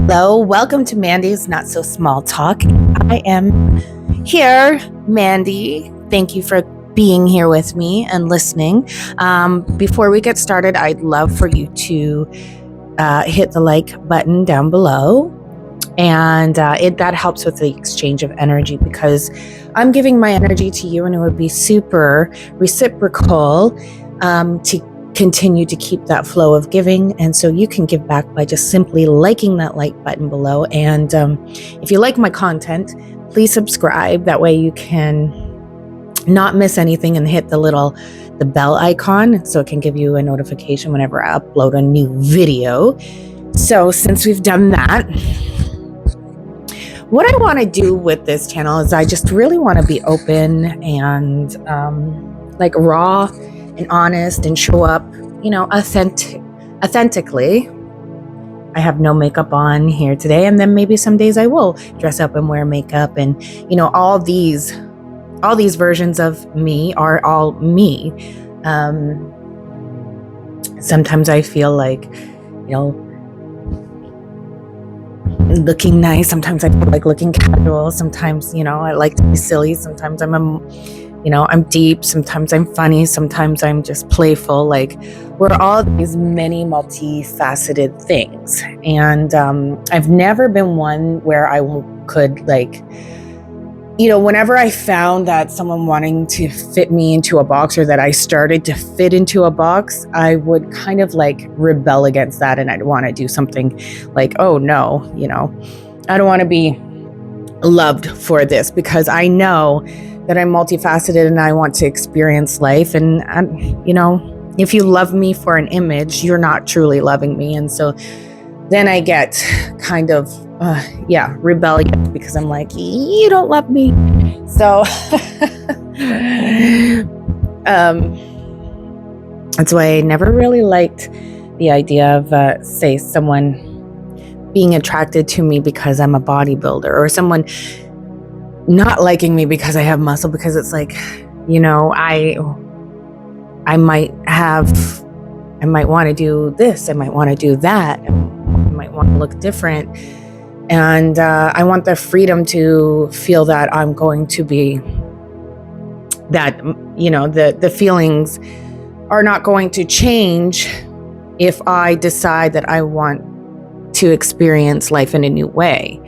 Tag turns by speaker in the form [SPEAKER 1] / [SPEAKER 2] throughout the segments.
[SPEAKER 1] Hello, welcome to Mandy's Not So Small Talk. I am here, Mandy. Thank you for being here with me and listening. Before we get started, I'd love for you to hit the like button down below. And that helps with the exchange of energy because I'm giving my energy to you, and it would be super reciprocal to continue to keep that flow of giving. And so you can give back by just simply liking that like button below. And if you like my content, please subscribe. That way you can not miss anything and hit the bell icon so it can give you a notification whenever I upload a new video. So since we've done that, what I want to do with this channel is I just really want to be open and raw and honest and show up, authentically. I have no makeup on here today, and then maybe some days I will dress up and wear makeup, and all these versions of me are all me. Sometimes I feel like, looking nice. Sometimes I feel like looking casual. Sometimes, I like to be silly. Sometimes I'm deep. Sometimes I'm funny. Sometimes I'm just playful. Like, we're all these many multifaceted things. And I've never been one where I could whenever I found that someone wanting to fit me into a box, or that I started to fit into a box, I would kind of rebel against that. And I'd want to do something like, oh no, I don't want to be loved for this, because I know that I'm multifaceted and I want to experience life. And if you love me for an image, you're not truly loving me. And so then I get kind of rebellious, because I'm like, you don't love me. So that's why I never really liked the idea of someone being attracted to me because I'm a bodybuilder, or someone not liking me because I have muscle, because it's like, I might want to do this, I might want to do that, I might want to look different. And I want the freedom to feel that I'm going to be that, the feelings are not going to change if I decide that I want to experience life in a new way.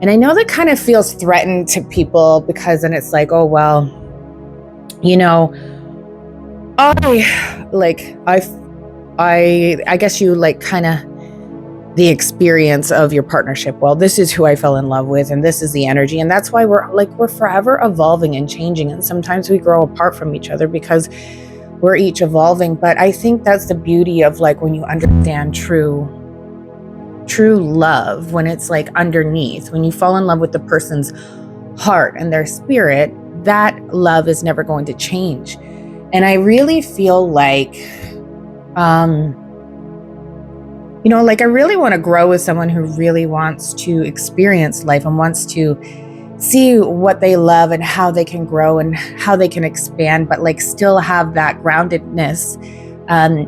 [SPEAKER 1] And I know that kind of feels threatened to people, because then it's like, oh, well, I guess you kind of the experience of your partnership. Well, this is who I fell in love with, and this is the energy. And that's why we're forever evolving and changing. And sometimes we grow apart from each other because we're each evolving. But I think that's the beauty of when you understand true love, when it's underneath, when you fall in love with the person's heart and their spirit, that love is never going to change. And I really feel I really want to grow with someone who really wants to experience life and wants to see what they love and how they can grow and how they can expand, but still have that groundedness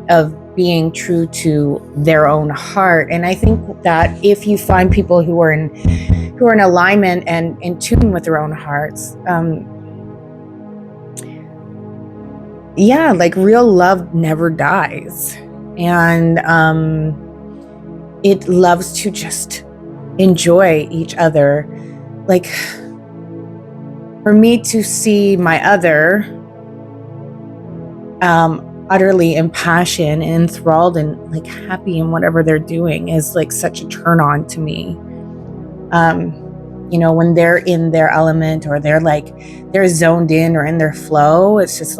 [SPEAKER 1] of being true to their own heart. And I think that if you find people who are in alignment and in tune with their own hearts, real love never dies. And it loves to just enjoy each other. For me to see my other utterly impassioned and enthralled and happy in whatever they're doing is such a turn on to me. When they're in their element, or they're zoned in or in their flow, it's just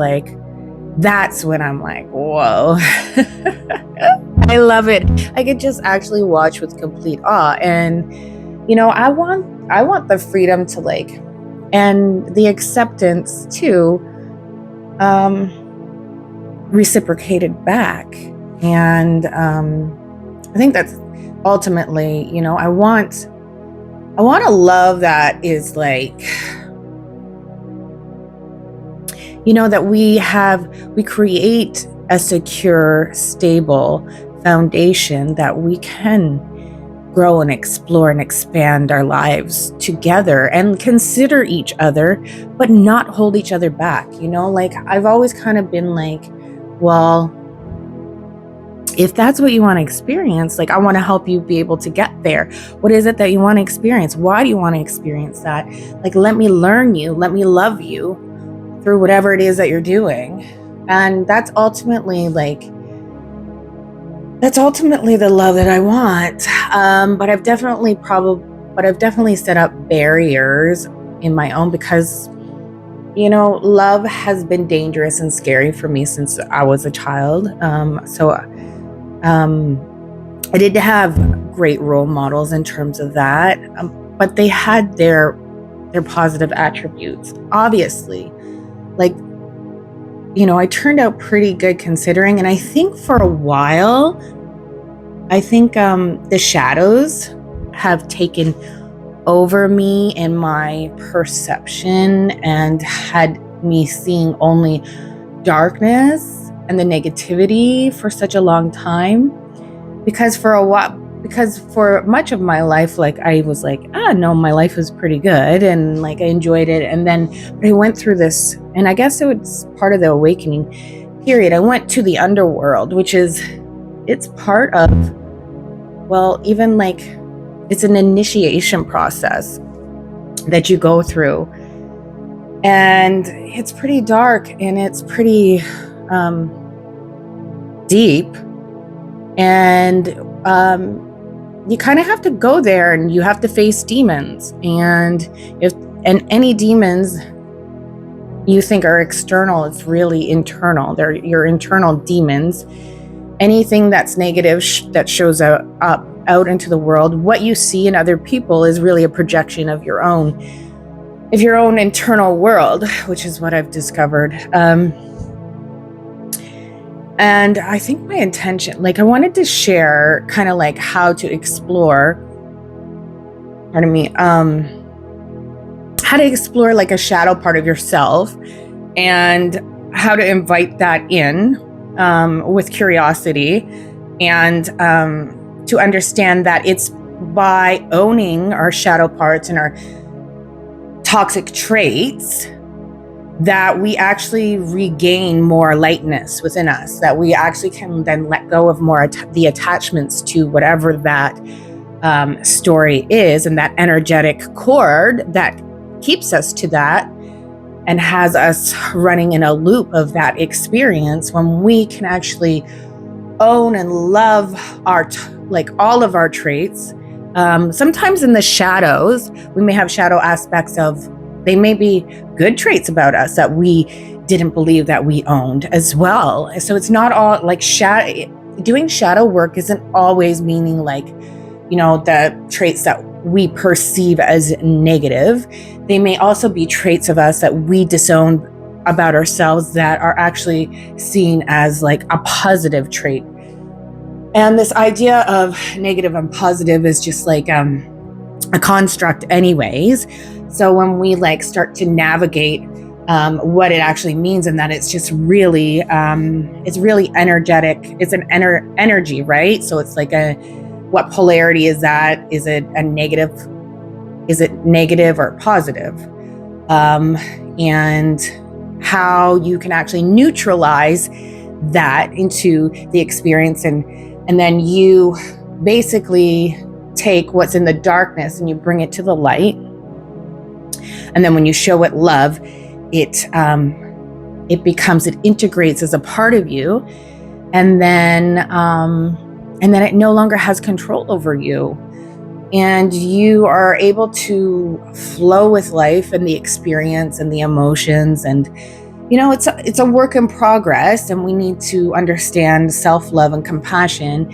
[SPEAKER 1] that's when I'm like, whoa. I love it. I could just actually watch with complete awe. And I want the freedom to and the acceptance too, reciprocated back. And I think that's ultimately, I want a love that is that we create a secure, stable foundation that we can grow and explore and expand our lives together and consider each other, but not hold each other back. Like I've always kind of been like, well, if that's what you want to experience, like I want to help you be able to get there. What is it that you want to experience? Why do you want to experience that? Like, let me learn you, let me love you through whatever it is that you're doing. And that's ultimately the love that I want. But I've definitely set up barriers in my own because, love has been dangerous and scary for me since I was a child. I did have great role models in terms of that, but they had their positive attributes, obviously. Like, I turned out pretty good considering, and I think for a while, the shadows have taken over me in my perception and had me seeing only darkness and the negativity for such a long time. Because for much of my life, like I was like, no, my life was pretty good and like I enjoyed it. And then I went through this, and I guess it was part of the awakening period. I went to the underworld, it's part of, well, even like it's an initiation process that you go through. And it's pretty dark and it's pretty deep. And you kind of have to go there and you have to face demons. And any demons you think are external, it's really internal. They're your internal demons. Anything that's negative that shows up out into the world, what you see in other people is really a projection of your own internal world, which is what I've discovered. And I think my intention, like I wanted to share kind of like how to explore, how to explore like a shadow part of yourself and how to invite that in with curiosity and to understand that it's by owning our shadow parts and our toxic traits that we actually regain more lightness within us, that we actually can then let go of more the attachments to whatever that story is, and that energetic cord that keeps us to that and has us running in a loop of that experience, when we can actually own and love all of our traits. Sometimes in the shadows, we may have shadow aspects of, they may be good traits about us that we didn't believe that we owned as well. So it's not all like doing shadow work isn't always meaning like, the traits that we perceive as negative. They may also be traits of us that we disown about ourselves that are actually seen as like a positive trait. And this idea of negative and positive is just like a construct anyways. So when we like start to navigate what it actually means, and that it's just really, it's really energetic. It's an energy, right? So it's like what polarity is that? Is it a negative? Is it negative or positive? And how you can actually neutralize that into the experience, and then you basically take what's in the darkness and you bring it to the light. And then when you show it love, it integrates as a part of you, and then it no longer has control over you, and you are able to flow with life and the experience and the emotions. And it's a work in progress, and we need to understand self-love and compassion.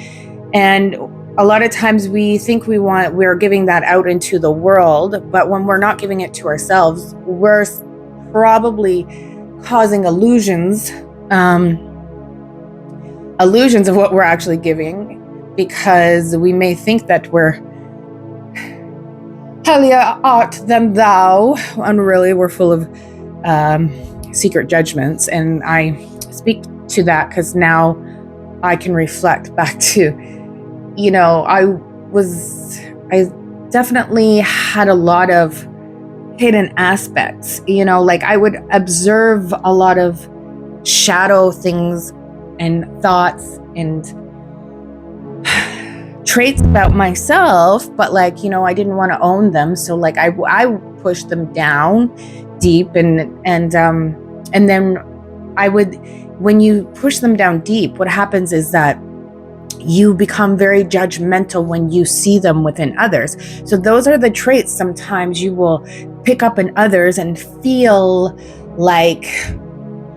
[SPEAKER 1] And a lot of times we think we're giving that out into the world, but when we're not giving it to ourselves, we're probably causing illusions of what we're actually giving, because we may think that we're holier art than thou, and really we're full of secret judgments. And I speak to that because now I can reflect back to, I definitely had a lot of hidden aspects, like I would observe a lot of shadow things and thoughts and traits about myself, but like, I didn't want to own them. So like I pushed them down deep and then I would, when you push them down deep, what happens is that you become very judgmental when you see them within others. So those are the traits sometimes you will pick up in others and feel like,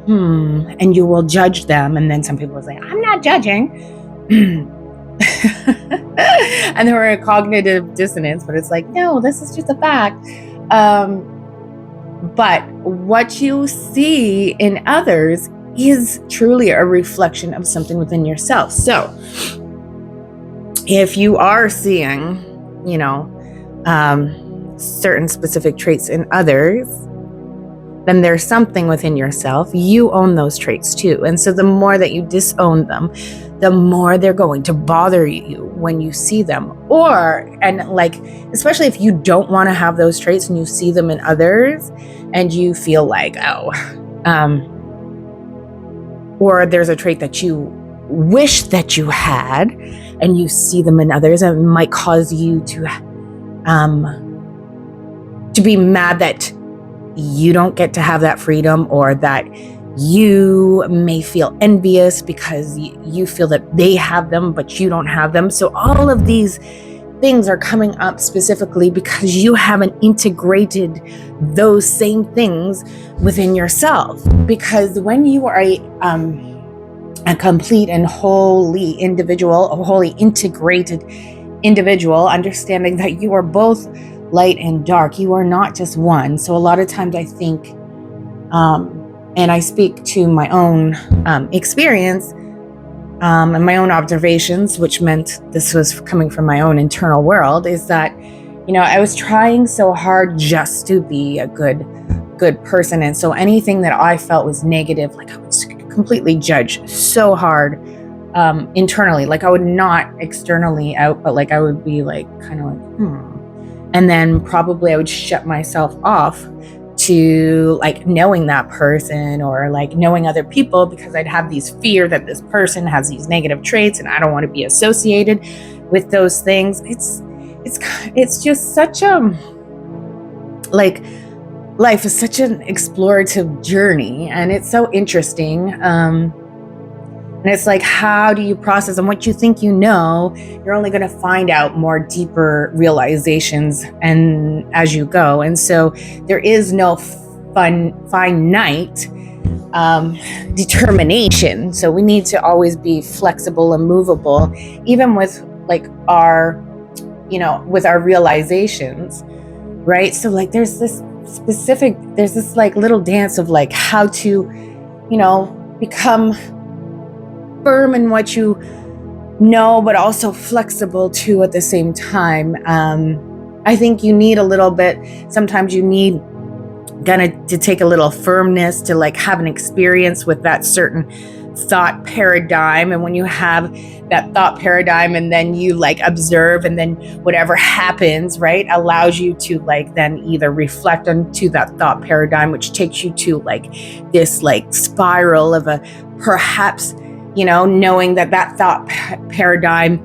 [SPEAKER 1] and you will judge them. And then some people will say, I'm not judging. And they were a cognitive dissonance, but it's like, no, this is just a fact. But what you see in others is truly a reflection of something within yourself. So if you are seeing, certain specific traits in others, then there's something within yourself. You own those traits too. And so the more that you disown them, the more they're going to bother you when you see them. Especially if you don't want to have those traits and you see them in others and you feel like, or there's a trait that you wish that you had and you see them in others, and it might cause you to be mad that you don't get to have that freedom, or that you may feel envious because you feel that they have them but you don't have them. So all of these things are coming up specifically because you haven't integrated those same things within yourself. Because when you are a complete and wholly integrated individual, understanding that you are both light and dark, you are not just one. So a lot of times I think, and I speak to my own experience and my own observations, which meant this was coming from my own internal world, is that, I was trying so hard just to be a good person. And so anything that I felt was negative, like I would completely judge so hard internally. Like I would not externally out, but like I would be like, kind of like, And then probably I would shut myself off to like knowing that person or like knowing other people, because I'd have these fear that this person has these negative traits and I don't want to be associated with those things. It's just such a, like, life is such an explorative journey, and it's so interesting. And it's like, how do you process? And what you think you're only going to find out more deeper realizations and as you go. And so there is no finite determination. So we need to always be flexible and movable, even with like with our realizations, right? So like there's this like little dance of like how to, become firm in what you know, but also flexible too at the same time. I think you need a little bit, sometimes you need to take a little firmness to like have an experience with that certain thought paradigm. And when you have that thought paradigm and then you like observe, and then whatever happens, right, allows you to like then either reflect onto that thought paradigm, which takes you to like this like spiral of a perhaps, knowing that thought paradigm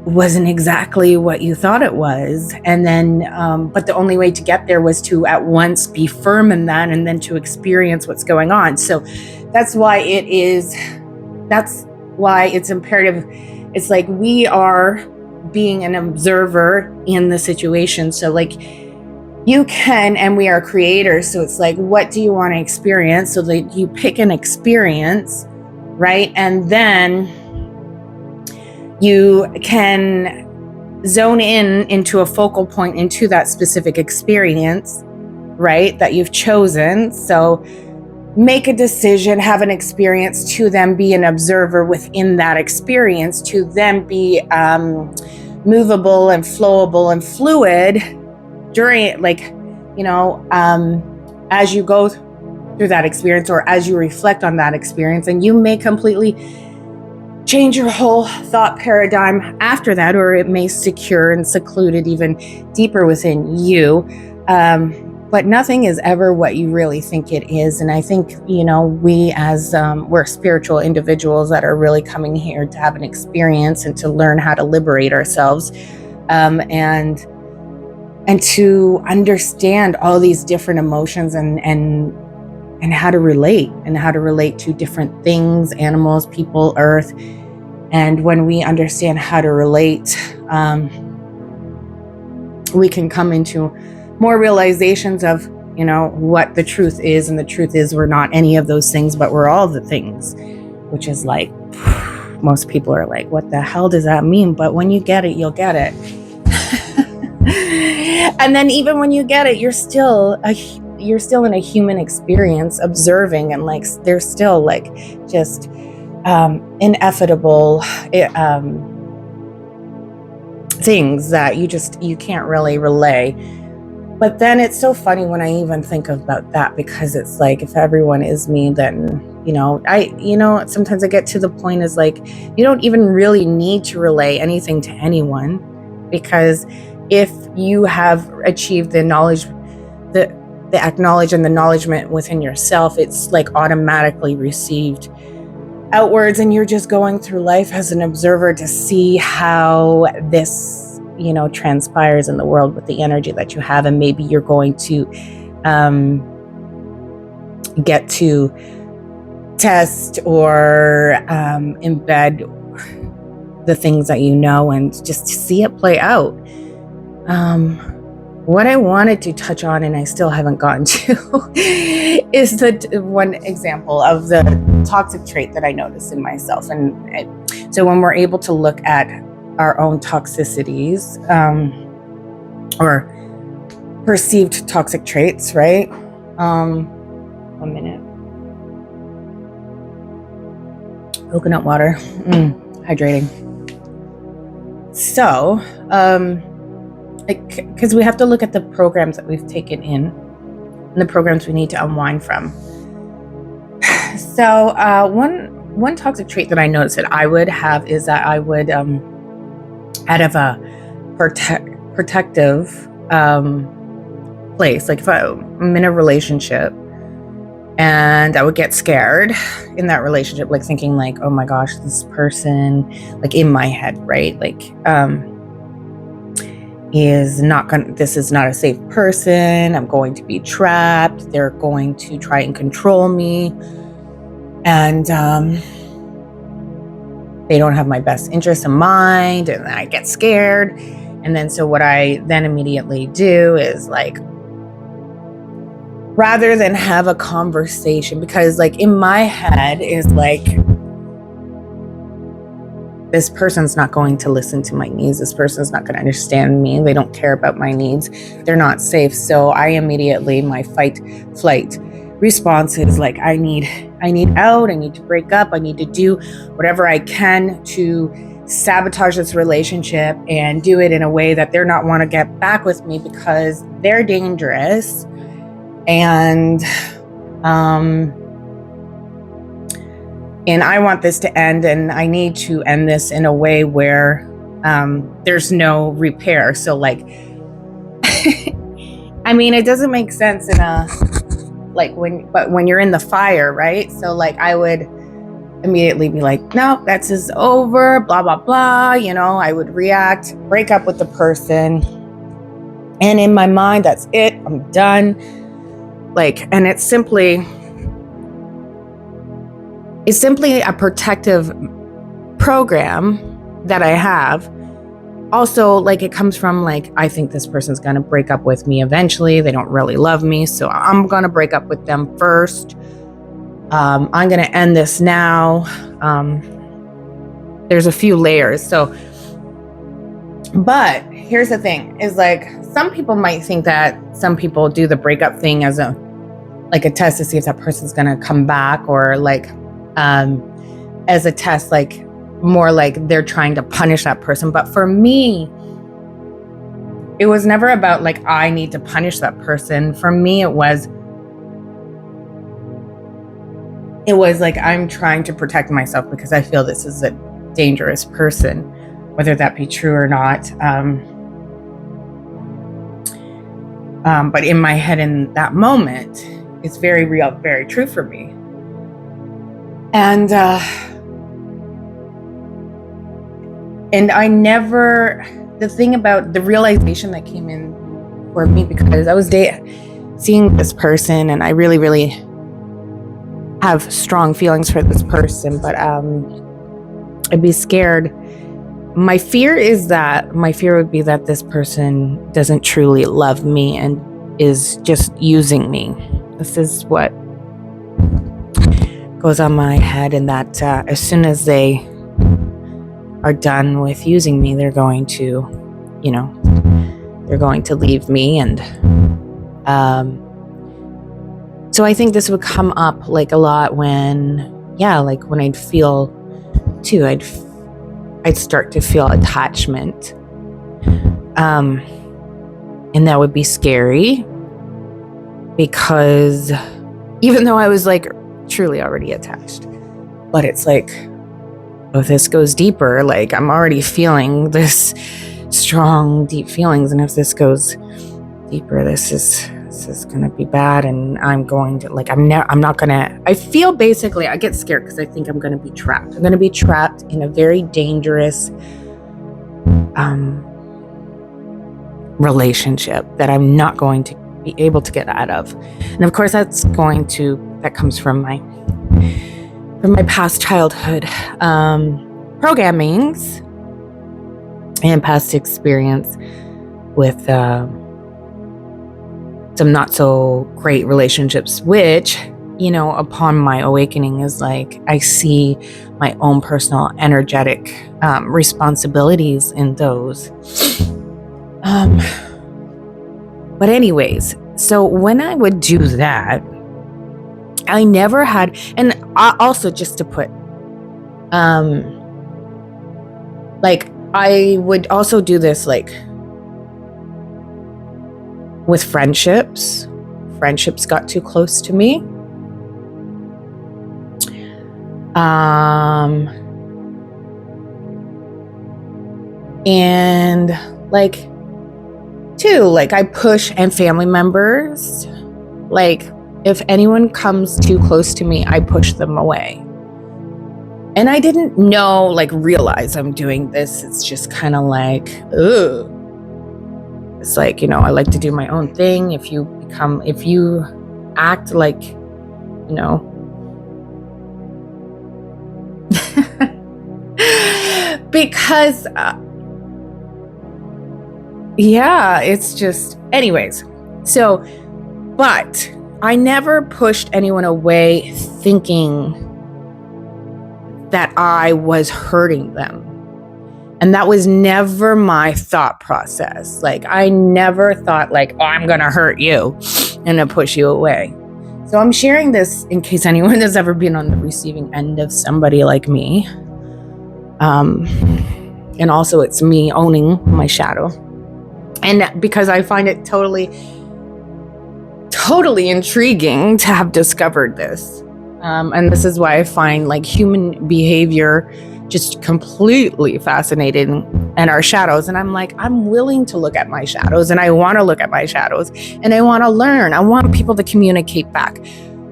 [SPEAKER 1] wasn't exactly what you thought it was. And then, but the only way to get there was to at once be firm in that and then to experience what's going on. So that's why it's imperative. It's like we are being an observer in the situation. So like you can, and we are creators. So it's like, what do you want to experience? So that you pick an experience, right? And then you can zone into a focal point into that specific experience, right, that you've chosen. So make a decision, have an experience, to then be an observer within that experience, to then be movable and flowable and fluid during it, like, as you go through that experience or as you reflect on that experience. And you may completely change your whole thought paradigm after that, or it may secure and seclude it even deeper within you. But nothing is ever what you really think it is. And I think, we as we're spiritual individuals that are really coming here to have an experience and to learn how to liberate ourselves, and to understand all these different emotions and how to relate to different things, animals, people, earth. And when we understand how to relate, we can come into more realizations of, what the truth is. And the truth is we're not any of those things, but we're all the things, which is like, most people are like, what the hell does that mean? But when you get it, you'll get it. And then even when you get it, you're still in a human experience observing, and like there's still like just inevitable things that you can't really relay. But then it's so funny when I even think about that, because it's like, if everyone is me, then sometimes I get to the point is like, you don't even really need to relay anything to anyone, because if you have achieved the knowledge, the acknowledge and the acknowledgement within yourself, it's like automatically received outwards, and you're just going through life as an observer to see how this transpires in the world with the energy that you have. And maybe you're going to get to test or embed the things that and just to see it play out. What I wanted to touch on, and I still haven't gotten to, is the one example of the toxic trait that I noticed in myself. And so when we're able to look at our own toxicities, or perceived toxic traits, right? 1 minute. Coconut water, hydrating. So, because we have to look at the programs that we've taken in and the programs we need to unwind from. So one toxic trait that I noticed that I would have is that I would, out of a protective place, like if I'm in a relationship and I would get scared in that relationship, like thinking like, oh my gosh, this person, like in my head, right? Like, this is not a safe person. I'm going to be trapped. They're going to try and control me. And they don't have my best interest in mind. And I get scared. And then so what I then immediately do is like, rather than have a conversation, because like in my head is like, this person's not going to listen to my needs. This person's not going to understand me. They don't care about my needs. They're not safe. So I immediately, my fight, flight response is like, I need out. I need to break up. I need to do whatever I can to sabotage this relationship and do it in a way that they're not want to get back with me, because they're dangerous. And I want this to end, and I need to end this in a way where there's no repair. So like, I mean, it doesn't make sense in a, like when you're in the fire, right? So like I would immediately be like, no, that's just over, blah, blah, blah. I would react, break up with the person. And in my mind, that's it, I'm done. Like, and it's simply a protective program that I have. Also, like, it comes from like, I think this person's going to break up with me eventually. They don't really love me, so I'm going to break up with them first. I'm going to end this now. There's a few layers. So, but here's the thing is like, some people might think that some people do the breakup thing as a test to see if that person's going to come back, or like, as a test, like more like they're trying to punish that person. But for me, it was never about like, I need to punish that person. For me, it was like, I'm trying to protect myself because I feel this is dangerous person, whether that be true or not. But in my head in that moment, it's very real, very true for me. And I never, the thing about the realization that came in for me, because I was seeing this person and I really, really have strong feelings for this person, but I'd be scared. My fear would be that this person doesn't truly love me and is just using me. This is what goes on my head, and that as soon as they are done with using me, they're going to leave me. And so I think this would come up like a lot when I'd feel too, I'd start to feel attachment. And that would be scary, because even though I was like truly already attached, but it's like, if this goes deeper, like I'm already feeling this strong, deep feelings. And if this goes deeper, this is going to be bad. And I'm going to I feel basically, I get scared because I think I'm going to be trapped. I'm going to be trapped in a very dangerous relationship that I'm not going to be able to get out of. And of course, that comes from my past childhood programmings and past experience with some not so great relationships, which, upon my awakening is like, I see my own personal energetic responsibilities in those. But anyways, so when I would do that, I never had, and also just to put, I would also do this with friendships. Friendships got too close to me. And I push, and family members, if anyone comes too close to me, I push them away. And I didn't realize I'm doing this. It's just kind of ugh. It's I like to do my own thing. If you act because, it's just, anyways. So, but I never pushed anyone away thinking that I was hurting them. And that was never my thought process. I never thought I'm going to hurt you and to push you away. So I'm sharing this in case anyone has ever been on the receiving end of somebody like me. And also it's me owning my shadow. And because I find it totally intriguing to have discovered this. And this is why I find human behavior just completely fascinating, and our shadows. And I'm willing to look at my shadows, and I want to look at my shadows, and I want to learn. I want people to communicate back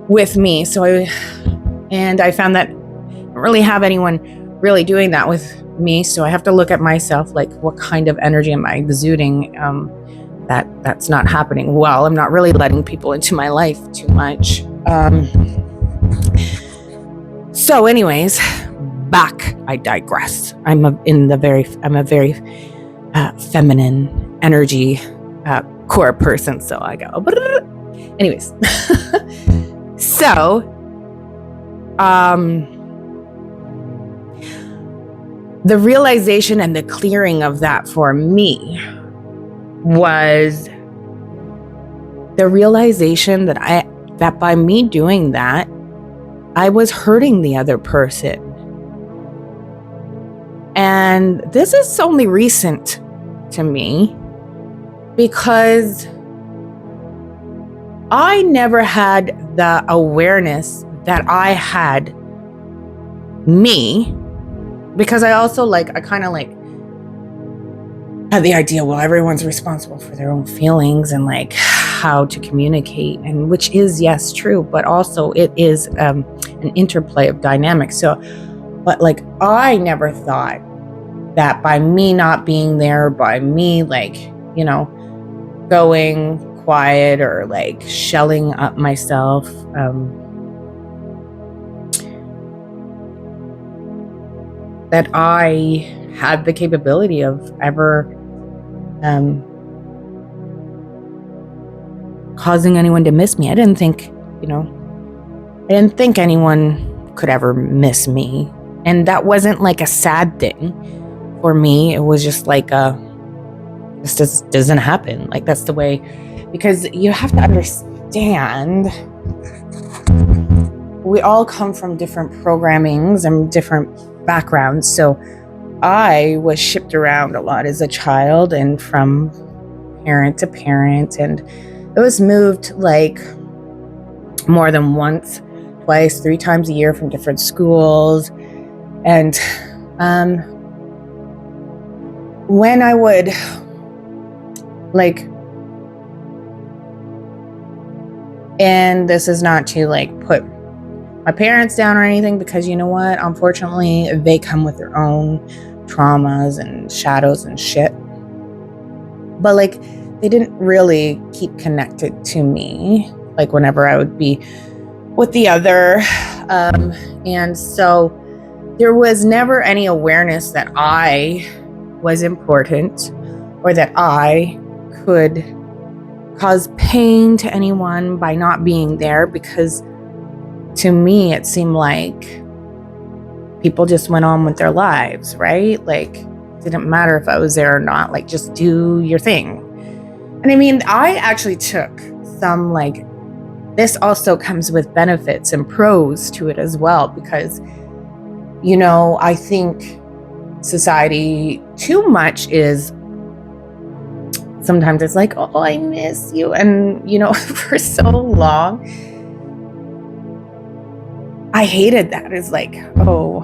[SPEAKER 1] with me. So I found that I don't really have anyone really doing that with me. So I have to look at myself, what kind of energy am I exuding? That's not happening well. I'm not really letting people into my life too much. So anyways, back, I digress. I'm a very feminine energy core person. So I go, anyways. So, the realization and the clearing of that for me was the realization that by me doing that, I was hurting the other person. And this is only recent to me, because I never had the awareness that I had me because I also I kind of had the idea, well, everyone's responsible for their own feelings and how to communicate, and which is, yes, true, but also it is an interplay of dynamics. So, but I never thought that by me not being there, by me going quiet or shelling up myself, that I had the capability of ever causing anyone to miss me. I didn't think anyone could ever miss me. And that wasn't a sad thing for me. It was just this just doesn't happen. That's the way, because you have to understand, we all come from different programmings and different backgrounds. So I was shipped around a lot as a child and from parent to parent, and it was moved more than once, twice, 3 times a year from different schools. And when I would and this is not to put my parents down or anything, because you know what, unfortunately they come with their own traumas and shadows and shit, but they didn't really keep connected to me whenever I would be with the other, and so there was never any awareness that I was important or that I could cause pain to anyone by not being there, because to me it seemed like people just went on with their lives, right? Didn't matter if I was there or not, just do your thing. And I mean, I actually took some this also comes with benefits and pros to it as well, because I think society too much is sometimes it's oh, I miss you, and for so long I hated that. It's oh,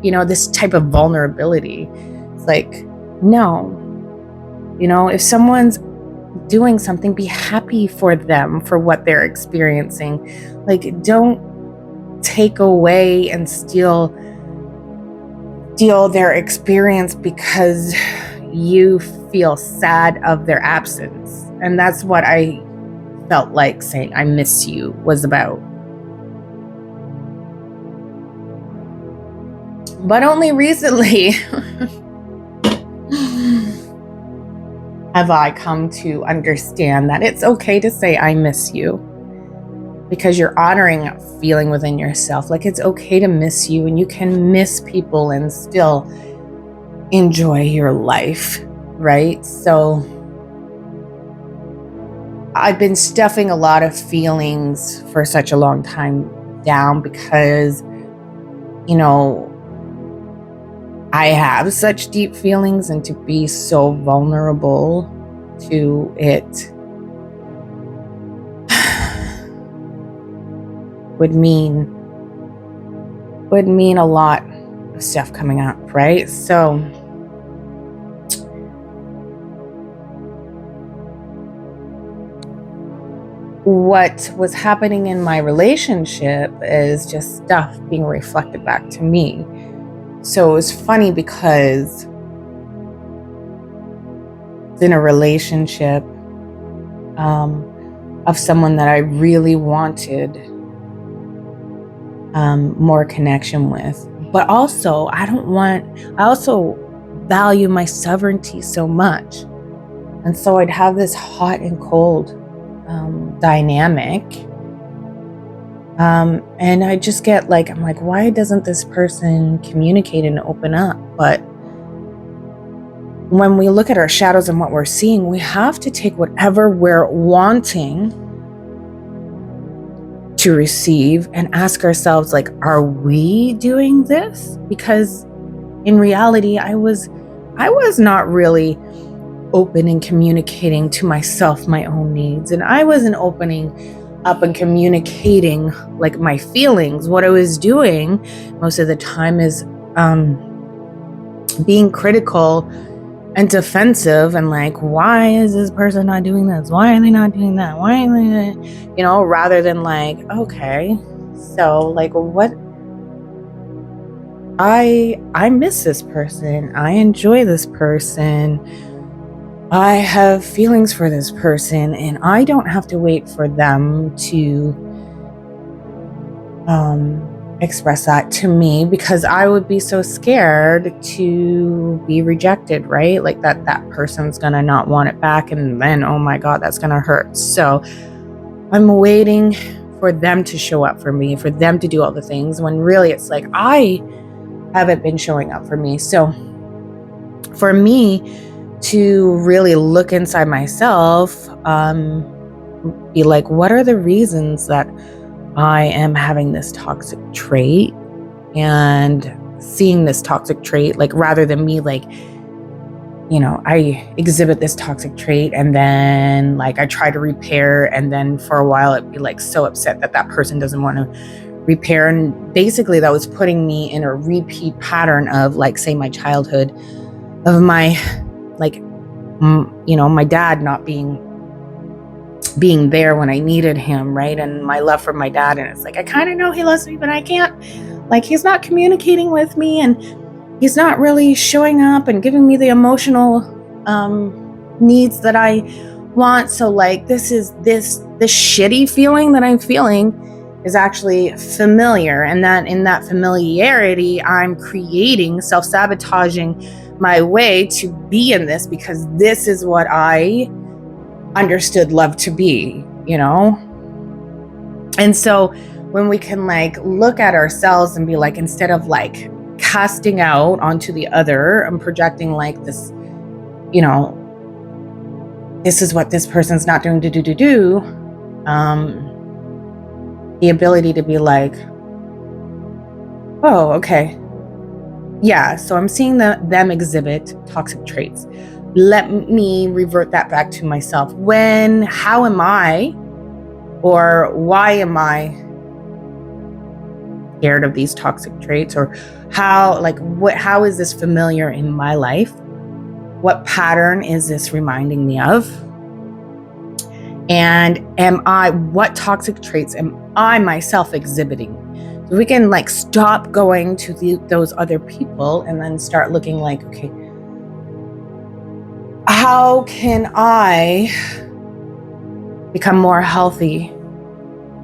[SPEAKER 1] this type of vulnerability. It's no, if someone's doing something, be happy for them for what they're experiencing. Don't take away and steal their experience because you feel sad of their absence. And that's what I felt like saying I miss you was about. But only recently have I come to understand that it's okay to say I miss you, because you're honoring a feeling within yourself. It's okay to miss you, and you can miss people and still enjoy your life, right? So I've been stuffing a lot of feelings for such a long time down because, I have such deep feelings, and to be so vulnerable to it would mean a lot of stuff coming up, right? So what was happening in my relationship is just stuff being reflected back to me. So it was funny because in a relationship of someone that I really wanted more connection with, but also I also value my sovereignty so much, and so I'd have this hot and cold dynamic, and I just get I'm why doesn't this person communicate and open up? But when we look at our shadows and what we're seeing, we have to take whatever we're wanting to receive and ask ourselves, are we doing this? Because in reality, I was not really open and communicating to myself my own needs, and I wasn't opening up and communicating my feelings. What I was doing most of the time is being critical and defensive and like, why is this person not doing this? Why are they not doing that? Why are they, rather than like, okay, so like what, I miss this person. I enjoy this person. I have feelings for this person, and I don't have to wait for them to express that to me, because I would be so scared to be rejected, right? Like that person's gonna not want it back, and then, oh my God, that's gonna hurt. So I'm waiting for them to show up for me, for them to do all the things, when really it's like I haven't been showing up for me. So for me to really look inside myself, be like, what are the reasons that I am having this toxic trait, and seeing this toxic trait, like rather than me like, I exhibit this toxic trait and then like I try to repair, and then for a while it'd be like so upset that person doesn't want to repair. And basically that was putting me in a repeat pattern of like, say, my childhood, of my like, my dad not being there when I needed him, right? And my love for my dad, and it's like, I kind of know he loves me, but I can't, like, he's not communicating with me, and he's not really showing up and giving me the emotional needs that I want. So like, this shitty feeling that I'm feeling is actually familiar, and that in that familiarity, I'm creating, self-sabotaging my way to be in this, because this is what I understood love to be, And so when we can like look at ourselves and be like, instead of like casting out onto the other and projecting like this, this is what this person's not doing, the ability to be like, oh, okay, yeah, so I'm seeing them exhibit toxic traits. Let me revert that back to myself. How am I, or why am I scared of these toxic traits? Or how is this familiar in my life? What pattern is this reminding me of? And what toxic traits am I myself exhibiting? So we can like stop going to those other people and then start looking like, okay, how can I become more healthy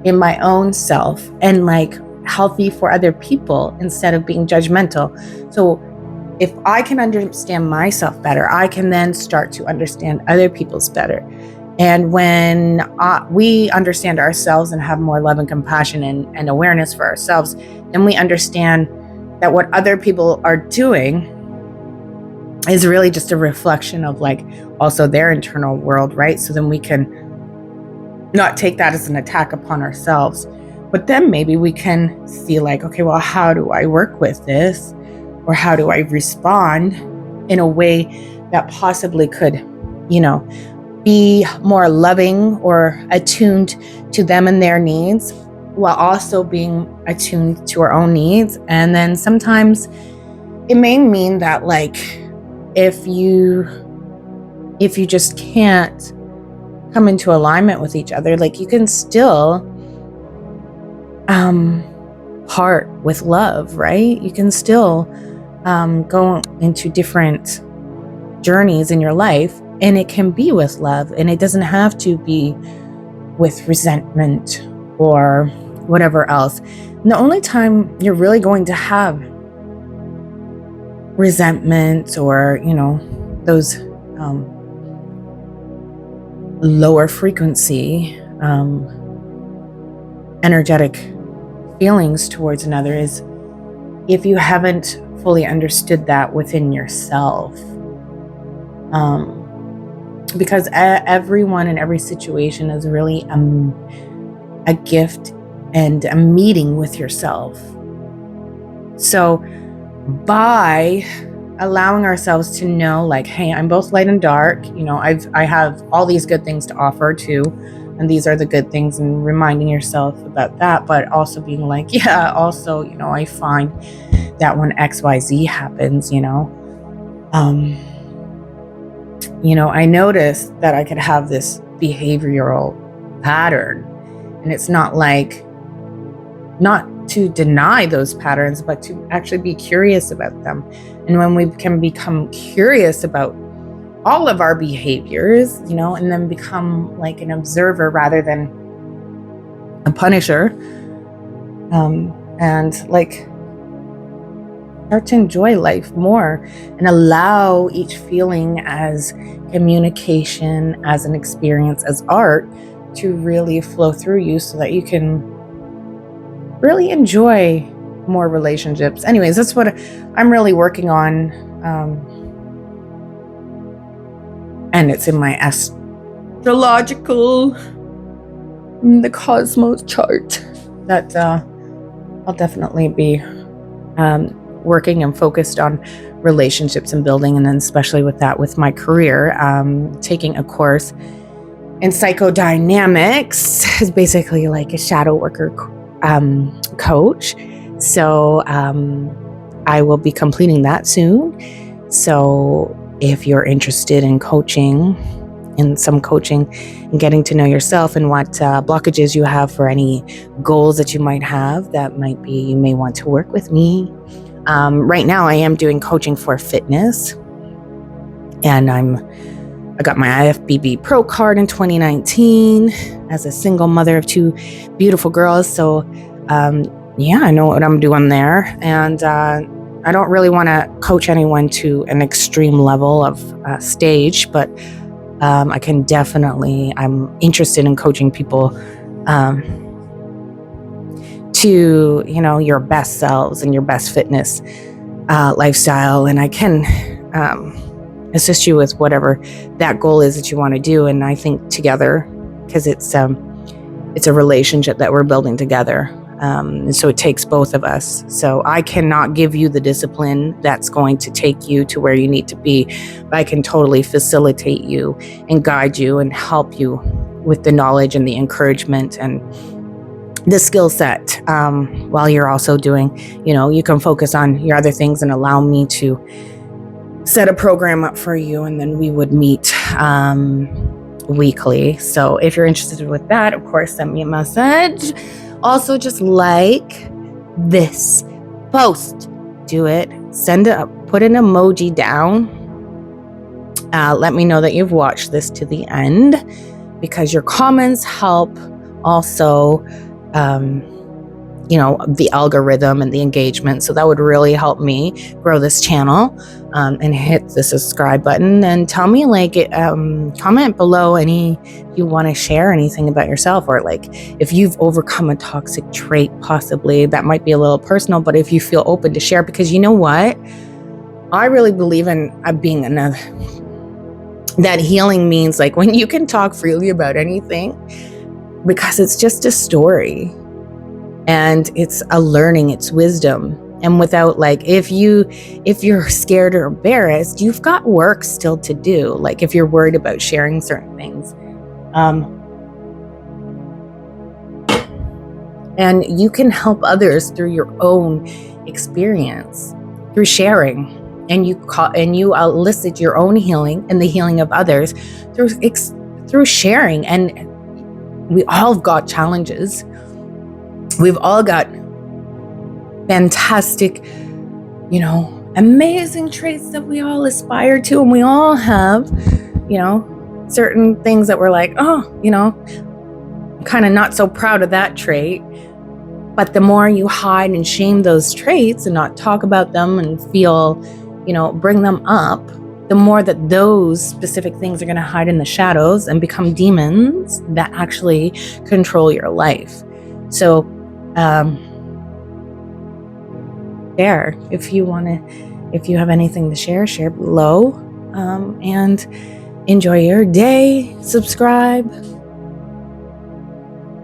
[SPEAKER 1] in my own self and like healthy for other people instead of being judgmental? So if I can understand myself better, I can then start to understand other people's better. And when we understand ourselves and have more love and compassion and awareness for ourselves, then we understand that what other people are doing is really just a reflection of like also their internal world, right? So then we can not take that as an attack upon ourselves, but then maybe we can see like, okay, well, how do I work with this? Or how do I respond in a way that possibly could, be more loving or attuned to them and their needs, while also being attuned to our own needs. And then sometimes it may mean that like, if you just can't come into alignment with each other, like you can still part with love, right? You can still go into different journeys in your life, and it can be with love, and it doesn't have to be with resentment or whatever else. And the only time you're really going to have resentment or, those lower frequency energetic feelings towards another is if you haven't fully understood that within yourself. Because everyone in every situation is really a gift and a meeting with yourself. So by allowing ourselves to know like, hey, I'm both light and dark, I have all these good things to offer too, and these are the good things, and reminding yourself about that, but also being like, yeah, also, I find that when XYZ happens, I noticed that I could have this behavioral pattern, and it's not to deny those patterns, but to actually be curious about them. And when we can become curious about all of our behaviors, and then become like an observer rather than a punisher, and start to enjoy life more and allow each feeling as communication, as an experience, as art to really flow through you so that you can really enjoy more relationships. Anyways, that's what I'm really working on. And it's in my astrological, the cosmos chart that I'll definitely be working and focused on relationships and building, and then especially with my career, taking a course in psychodynamics is basically like a shadow worker coach. So I will be completing that soon. So if you're interested in coaching, and getting to know yourself and what blockages you have for any goals that you might have, you may want to work with me. Right now I am doing coaching for fitness, and I got my IFBB Pro card in 2019 as a single mother of 2 beautiful girls. So I know what I'm doing there, and I don't really want to coach anyone to an extreme level of stage, but I'm interested in coaching people to, your best selves and your best fitness lifestyle. And I can assist you with whatever that goal is that you want to do. And I think together, because it's a relationship that we're building together. And so it takes both of us. So I cannot give you the discipline that's going to take you to where you need to be, but I can totally facilitate you and guide you and help you with the knowledge and the encouragement and the skill set, while you're also doing, you can focus on your other things and allow me to set a program up for you, and then we would meet weekly. So if you're interested with that, of course, send me a message. Also, just like this post, do it, put an emoji down. Let me know that you've watched this to the end, because your comments help also, the algorithm and the engagement. So that would really help me grow this channel, and hit the subscribe button, and tell me, comment below if you want to share anything about yourself, or if you've overcome a toxic trait, possibly. That might be a little personal, but if you feel open to share, because you know what? I really believe in that healing means when you can talk freely about anything, because it's just a story. And it's a learning, it's wisdom. And without if you're scared or embarrassed, you've got work still to do. If you're worried about sharing certain things. And you can help others through your own experience, through sharing. And you elicit your own healing and the healing of others through sharing. And we all have got challenges. We've all got fantastic, amazing traits that we all aspire to. And we all have, certain things that we're kind of not so proud of that trait. But the more you hide and shame those traits and not talk about them and feel, bring them up, the more that those specific things are going to hide in the shadows and become demons that actually control your life. So, there, if you have anything to share below, and enjoy your day. Subscribe.